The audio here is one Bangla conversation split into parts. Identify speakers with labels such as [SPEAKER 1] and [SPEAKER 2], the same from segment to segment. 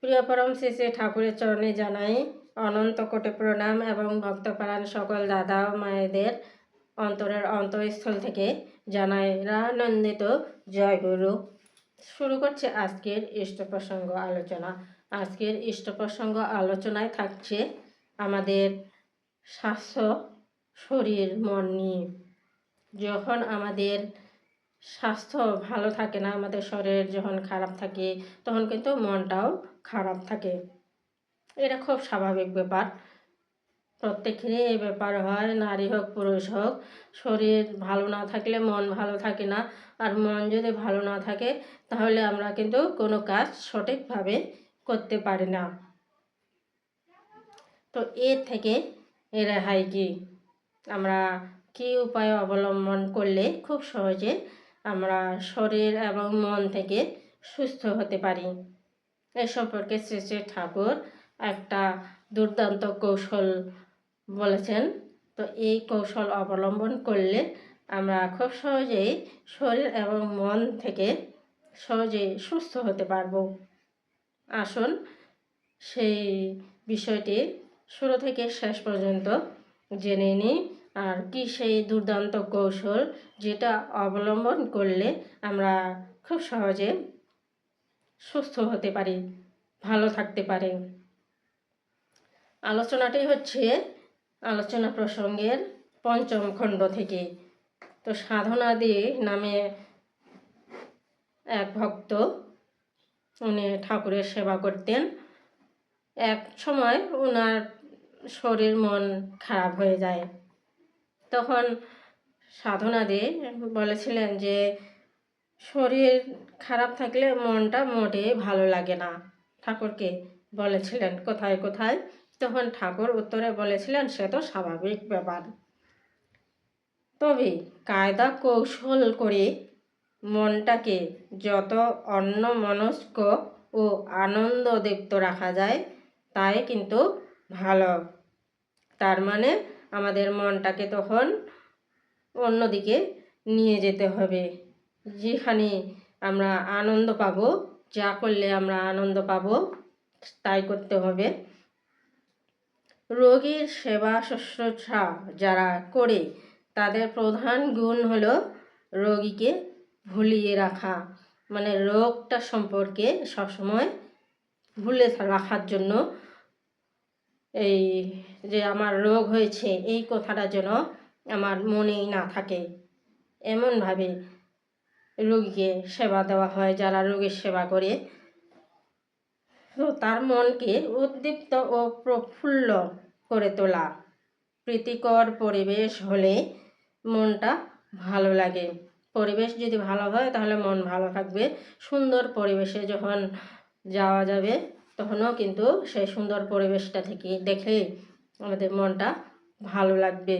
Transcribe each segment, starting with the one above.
[SPEAKER 1] প্রিয় পরম শ্রী শ্রী ঠাকুরের চরণে জানাই অনন্ত কোটি প্রণাম এবং ভক্তপ্রাণ সকল দাদা ও মায়েদের অন্তরের অন্তঃস্থল থেকে জানাই রানন্দিত জয় গুরু। শুরু করছে আজকের ইষ্ট প্রসঙ্গ আলোচনা। আজকের ইষ্ট প্রসঙ্গ আলোচনায় থাকছে আমাদের স্বাস্থ্য, শরীর, মন নিয়ে। যখন আমাদের স্বাস্থ্য ভালো থাকে না, আমাদের শরীর যখন খারাপ থাকে, তখন কিন্তু মনটাও খারাপ থাকে। এটা খুব স্বাভাবিক ব্যাপার, প্রত্যেকেরই এই ব্যাপার হয়, নারী হোক পুরুষ হোক। শরীর ভালো না থাকলে মন ভালো থাকে না, আর মন যদি ভালো না থাকে তাহলে আমরা কিন্তু কোনো কাজ সঠিকভাবে করতে পারি না। তো এর থেকে রেহাই কি, আমরা কি উপায় অবলম্বন করলে খুব সহজে আমরা শরীর এবং মন থেকে সুস্থ হতে পারি, এ সম্পর্কে শ্রী শ্রী ঠাকুর একটা দুর্দান্ত কৌশল বলেছেন। তো এই কৌশল অবলম্বন করলে আমরা খুব সহজেই শরীর এবং মন থেকে সহজেই সুস্থ হতে পারবো। আসুন সেই বিষয়টি শুরু থেকে শেষ পর্যন্ত জেনে নিই। আর কি সেই দুর্দান্ত কৌশল যেটা অবলম্বন করলে আমরা খুব সহজে সুস্থ হতে পারি, ভালো থাকতে পারি। আলোচনাটি হচ্ছে আলোচনা প্রসঙ্গের পঞ্চম খণ্ড থেকে। তো সাধনাদি নামে এক ভক্ত, উনি ঠাকুরের সেবা করতেন। এক সময় ওনার শরীর মন খারাপ হয়ে যায়। তখন সাধনাদি বলেছিলেন যে শরীর খারাপ থাকলে মনটা মোটেই ভালো লাগে না, ঠাকুরকে বলেছিলেন কোথায় কোথায়। তখন ঠাকুর উত্তরে বলেছিলেন সে তো স্বাভাবিক ব্যাপার, তবে কায়দা কৌশল করে মনটাকে যত অন্যমনস্ক ও আনন্দদীপ্ত রাখা যায় তাই কিন্তু ভালো। তার মানে আমাদের মনটাকে তখন অন্যদিকে নিয়ে যেতে হবে, যেখানে আমরা আনন্দ পাবো, যা করলে আমরা আনন্দ পাবো তাই করতে হবে। রোগীর সেবা শুশ্রূষা যারা করে তাদের প্রধান গুণ হলো রোগীকে ভুলিয়ে রাখা, মানে রোগটা সম্পর্কে সবসময় ভুলে রাখার জন্য, এই যে আমার রোগ হয়েছে এই কথাটা যেন আমার মনেই না থাকে, এমনভাবে রোগীকে সেবা দেওয়া হয়। যারা রোগীর সেবা করে তো তার মনকে উদ্দীপ্ত ও প্রফুল্ল করে তোলা। প্রীতিকর পরিবেশ হলে মনটা ভালো লাগে। পরিবেশ যদি ভালো হয় তাহলে মন ভালো থাকবে। সুন্দর পরিবেশে যখন যাওয়া যাবে তখনও কিন্তু সেই সুন্দর পরিবেশটা থেকে দেখে আমাদের মনটা ভালো লাগবে।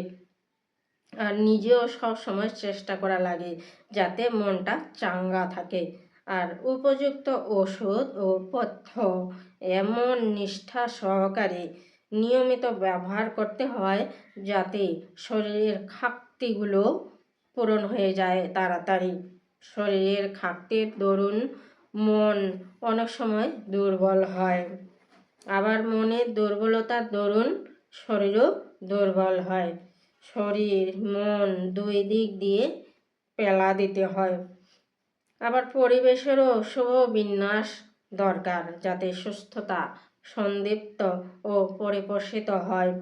[SPEAKER 1] আর নিজেও সব সময় চেষ্টা করা লাগে যাতে মনটা চাঙ্গা থাকে। আর উপযুক্ত ওষুধ ও পথ্য এমন নিষ্ঠা সহকারে নিয়মিত ব্যবহার করতে হয় যাতে শরীরের ঘাটতিগুলো পূরণ হয়ে যায় তাড়াতাড়ি। শরীরের ঘাটতির দরুন মন অনেক সময় দুর্বল হয়, আবার মনের দুর্বলতার দরুন শরীরও দুর্বল হয়। শরীর মন দুই দিক দিয়ে পেলা দিতে হয়। আবার পরিবেশেরও শুভ বিন্যাস দরকার যাতে সুস্থতা সন্দীপ্ত ও পরিপোষিত হয়।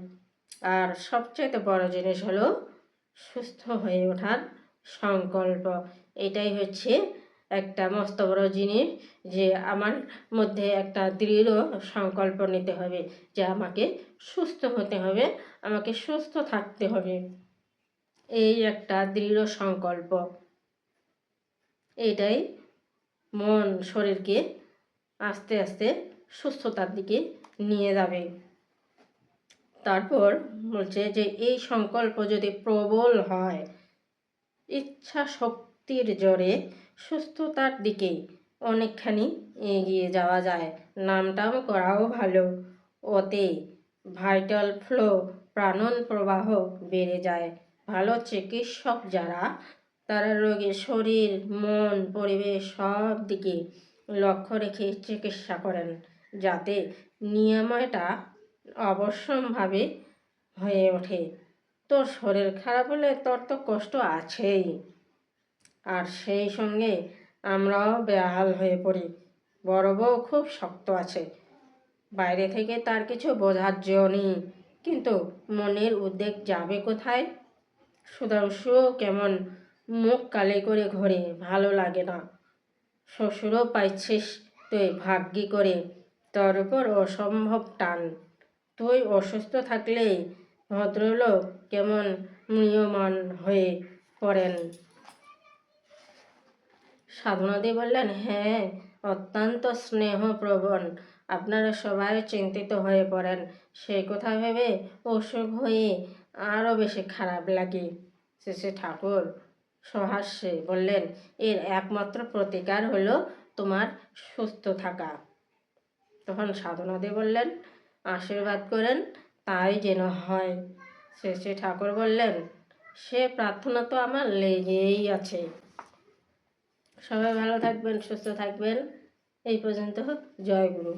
[SPEAKER 1] আর সবচেয়ে বড় জিনিস হলো সুস্থ হয়ে ওঠার সংকল্প। এটাই হচ্ছে একটা মস্ত বড় জিনিস, যে আমার মধ্যে একটা দৃঢ় সংকল্প নিতে হবে যে আমাকে সুস্থ হতে হবে, আমাকে সুস্থ থাকতে হবে। এই একটা দৃঢ় সংকল্প, এটাই মন শরীরকে আস্তে আস্তে সুস্থতার দিকে নিয়ে যাবে। তারপর বলছে যে এই সংকল্প যদি প্রবল হয়, ইচ্ছা শক্তির জোরে সুস্থতার দিকে অনেকখানি এগিয়ে যাওয়া যায়। নামটাম করাও ভালো, ওতে ভাইটাল ফ্লো প্রাণন প্রবাহ বেড়ে যায়। ভালো চিকিৎসক যারা, তারা রোগীর শরীর মন পরিবেশ সব দিকে লক্ষ্য রেখে চিকিৎসা করেন। যাতে নিরাময়টা অবশ্যম্ভাবী হয়ে ওঠে। তোর শরীর খারাপ হলে তোর তো কষ্ট আছেই, আর সেই সঙ্গে আমরাও বেহাল হয়ে পড়ি। বড় বউ খুব শক্ত আছে, বাইরে থেকে তার কিছু বোঝার জো নেই, কিন্তু মনের উদ্বেগ যাবে কোথায়? সুধাংশুও কেমন মুখ কালি করে ঘোরে, ভালো লাগে না। শ্বশুরও পাইছিস তুই ভাগ্যি করে, তোর উপর অসম্ভব টান। তুই অসুস্থ থাকলেই ভদ্রলোক কেমন ম্রিয়মাণ হয়ে পড়েন। সাধনাদি বললেন, হ্যাঁ, অত্যন্ত স্নেহপ্রবণ। আপনারা সবাই চিন্তিত হয়ে পড়েন, সেই কথা ভেবে অসুখ হয়ে আরও বেশি খারাপ লাগে। শেষে ঠাকুর সহাস্যে বললেন, এর একমাত্র প্রতিকার হলো তোমার সুস্থ থাকা। তখন সাধনাদি বললেন, আশীর্বাদ করেন, তাই যেন হয়। শেষে ঠাকুর বললেন, সে প্রার্থনা তো আমার লেগেই আছে। সবাই ভালো থাকবেন, সুস্থ থাকবেন। এই পর্যন্ত। জয় গুরু।